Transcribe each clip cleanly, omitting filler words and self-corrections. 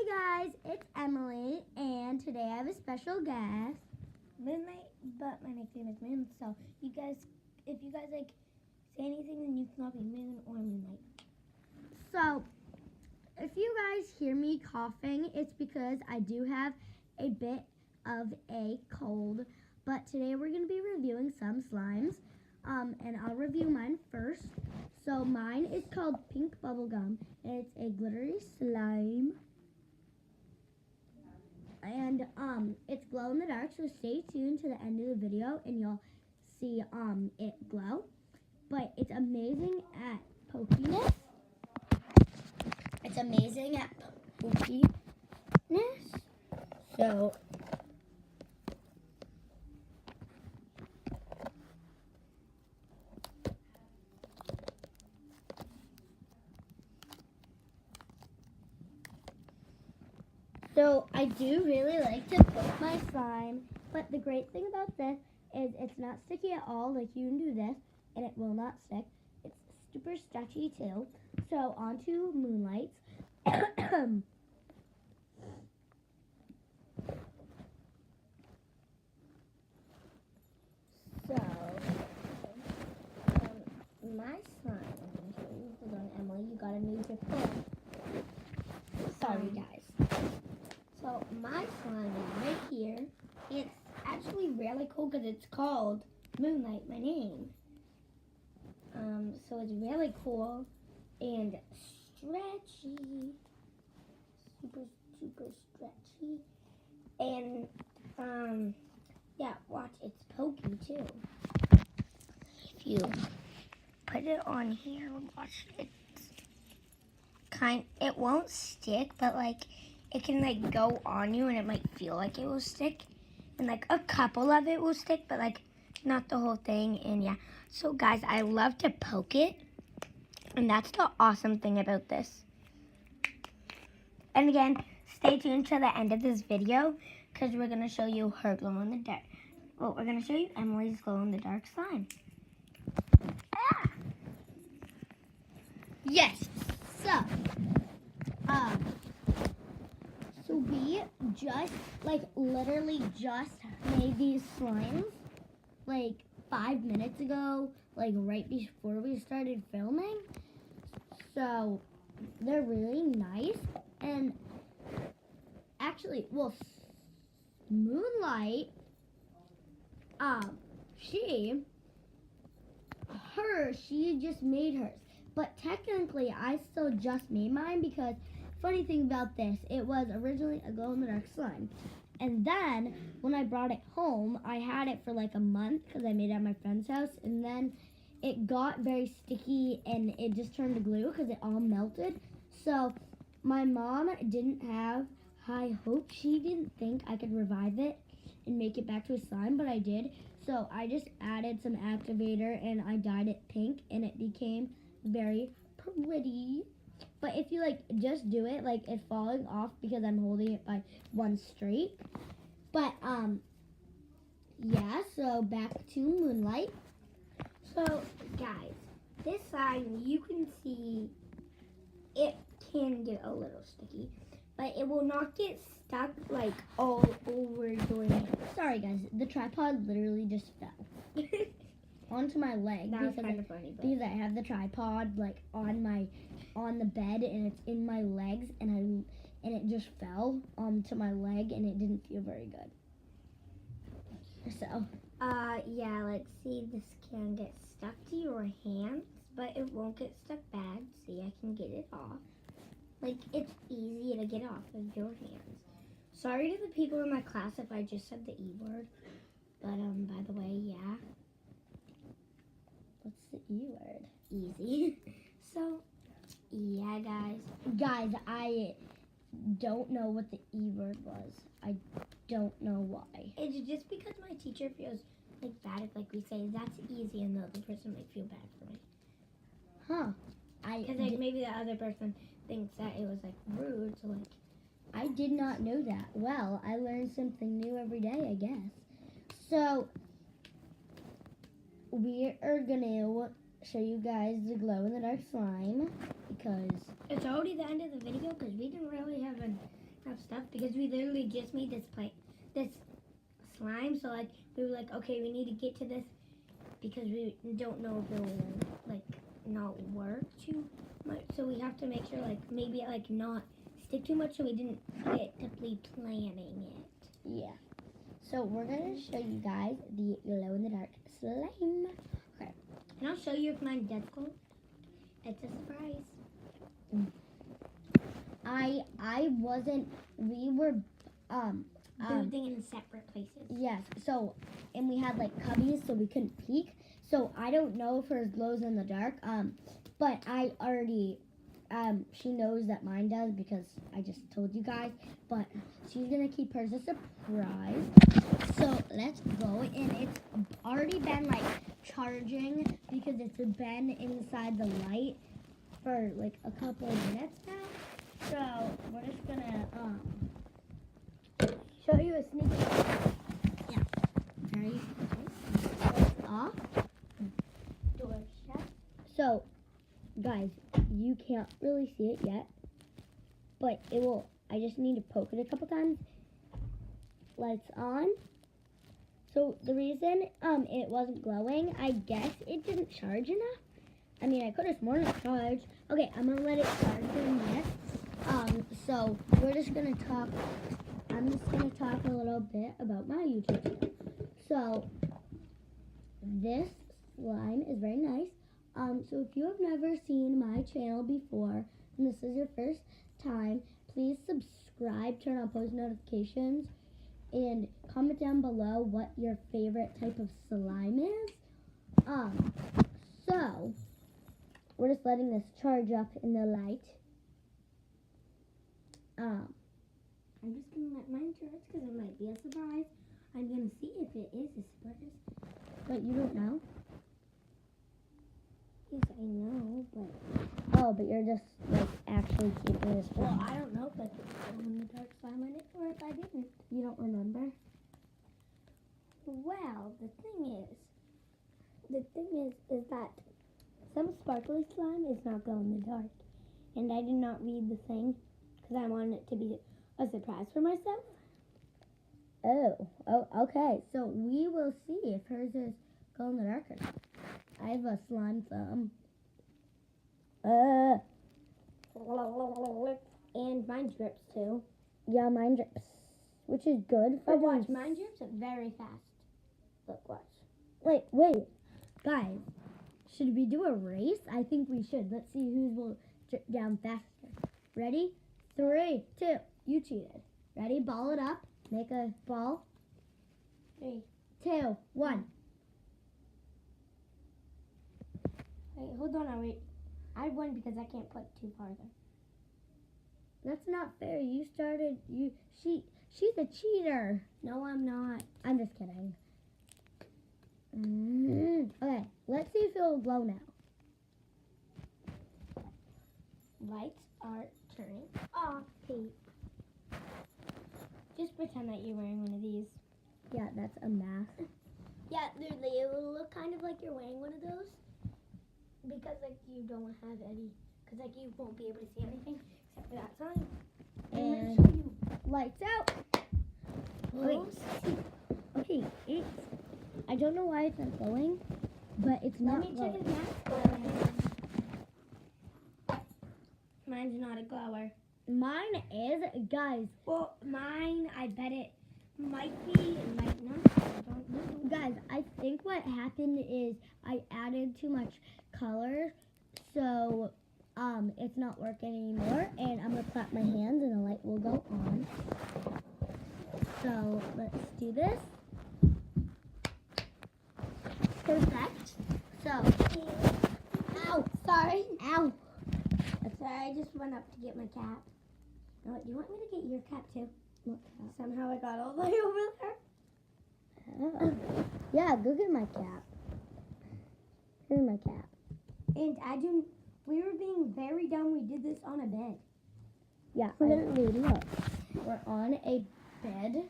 guys, it's Emily, and today I have a special guest. Moonlight, but my nickname is Moon. So if you guys like say anything, then you can call me Moon or Moonlight. So, if you guys hear me coughing, it's because I do have a bit of a cold. But today we're going to be reviewing some slimes, and I'll review mine first. So mine is called Pink Bubblegum, and it's a glittery slime. And it's glow in the dark, so stay tuned to the end of the video and you'll see it glow. But it's amazing at pokiness. It's amazing at pokiness. So I do really like to poke my slime, but the great thing about this is it's not sticky at all. Like, you can do this and it will not stick. It's super stretchy too. So onto Moonlight. My slime, I'm going to show you. Hold on, Emily, you gotta move your phone. Sorry, guys. So my slime is right here. It's actually really cool because it's called Moonlight, my name. So it's really cool and stretchy. Super stretchy. And yeah, watch, it's pokey too. If you put it on here, watch, it won't stick, but like it can like go on you and it might feel like it will stick. And like a couple of it will stick, but like not the whole thing. And yeah, so guys, I love to poke it. And that's the awesome thing about this. And again, stay tuned to the end of this video because we're going to show you her glow in the dark. Well, we're going to show you Emily's glow in the dark slime. Ah! Yes. So we just, literally just made these slimes, 5 minutes ago, right before we started filming. So, they're really nice, and actually, Moonlight, she just made hers. But technically, I still just made mine because, funny thing about this, it was originally a glow-in-the-dark slime. And then, when I brought it home, I had it for a month because I made it at my friend's house. And then it got very sticky and it just turned to glue because it all melted. So, my mom didn't have high hopes. She didn't think I could revive it and make it back to a slime, but I did. So, I just added some activator and I dyed it pink and it became very pretty. But if you just do it, it's falling off because I'm holding it by one straight. But yeah, so back to Moonlight. So guys, this side you can see it can get a little sticky, but it will not get stuck all over your hand. Sorry guys, the tripod literally just fell onto my leg. That was kind of funny. Because I have the tripod on the bed and it's in my legs and it just fell to my leg and it didn't feel very good. So yeah, see, this can get stuck to your hands, but it won't get stuck bad. See, I can get it off. It's easy to get off of your hands. Sorry to the people in my class if I just said the E word. But by the way, yeah. What's the E word? Easy. So yeah, guys, I don't know what the E word was. I don't know why. It's just because my teacher feels bad if we say that's easy and the other person might feel bad for me. Huh. Because maybe the other person thinks that it was rude, so I did not know that. Well, I learn something new every day, I guess. So we are gonna show you guys the glow in the dark slime because it's already the end of the video because we didn't really have enough because we literally just made this slime. So like we were like, okay, we need to get to this because we don't know if it will like not work too much. So we have to make sure like maybe it like not stick too much so we didn't forget to be planning it. Yeah. So we're gonna show you guys the glow in the dark slime. Okay. And I'll show you if mine does glow. It's a surprise. I wasn't. We were Building in separate places. Yes. So, and we had like cubbies, so we couldn't peek. So I don't know if hers glows in the dark. But I already. She knows that mine does because I just told you guys. But she's gonna keep hers a surprise. So let's go, and it's already been like charging because it's been inside the light for like a couple of minutes now. So we're just gonna Show you a sneak peek. Ready? Off. Door shut. So, guys, you can't really see it yet, but it will. I just need to poke it a couple times. Lights on. So the reason it wasn't glowing, I guess it didn't charge enough. I mean, I could have sworn it charged. Okay, I'm gonna let it charge for a minute. So we're just gonna talk. I'm just gonna talk a little bit about my YouTube channel. So this slime is very nice. So if you have never seen my channel before and this is your first time, please subscribe, turn on post notifications, and comment down below what your favorite type of slime is. So we're just letting this charge up in the light. I'm just gonna let mine charge because it might be a surprise. I'm gonna see if it is a surprise. But you don't know? Yes, I know, but Oh, but you're just like actually keeping this for. well, I don't know if I put glow in the dark slime on it or if I didn't. You don't remember? Well, the thing is that some sparkly slime is not glow in the dark, and I did not read the thing because I wanted it to be a surprise for myself. Oh, okay. So we will see if hers is glow in the dark or not. I have a slime thumb. And mine drips too. Yeah, mine drips, which is good for But watch, doing. mine drips very fast. Look, watch. Wait, guys. Should we do a race? I think we should. Let's see who will drip down faster. Ready? 3, 2. You cheated. Ready? Ball it up. Make a ball. 3, 2, 1. Wait, hold on, I won because I can't put too farther. That's not fair. You started. She's a cheater. No, I'm not. I'm just kidding. Okay, let's see if it'll glow now. Lights are turning off, Pete. Just pretend that you're wearing one of these. Yeah, that's a mask. Yeah, literally, it will look kind of like you're wearing one of those. Because, like, you don't have any. Because, like, you won't be able to see anything except for that sign. And I'm gonna show you. lights out. Wait. Okay, I don't know why it's not glowing, but it's Let not me check glowing. his mask glowing. Mine's not a glower. Mine is, guys. Well, mine, I bet it might be, it might not. I don't know. Guys, I think what happened is I added too much color, so it's not working anymore. And I'm gonna clap my hands, and the light will go on. So let's do this. Perfect. So, Ow, sorry. ow. Sorry, I just went up to get my cap. No, do you want me to get your cap too? What cap? Somehow I got all the way over there. Oh. Yeah, go get my cap. Here's my cap. And we were being very dumb. We did this on a bed. Yeah, literally, look. We're on a bed.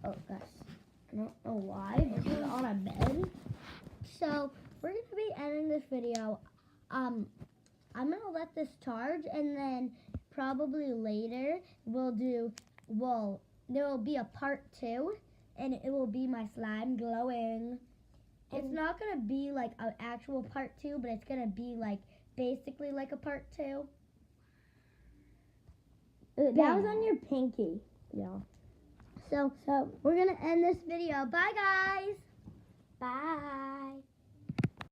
Oh, gosh. I don't know why, but we're on a bed. So, we're going to be ending this video. I'm going to let this charge and then probably later there will be a part 2, and it will be my slime glowing. It's And- not gonna be like an actual part 2, but it's gonna be like basically like a part 2. That was on your pinky. Yeah. So we're gonna end this video. Bye guys. Bye.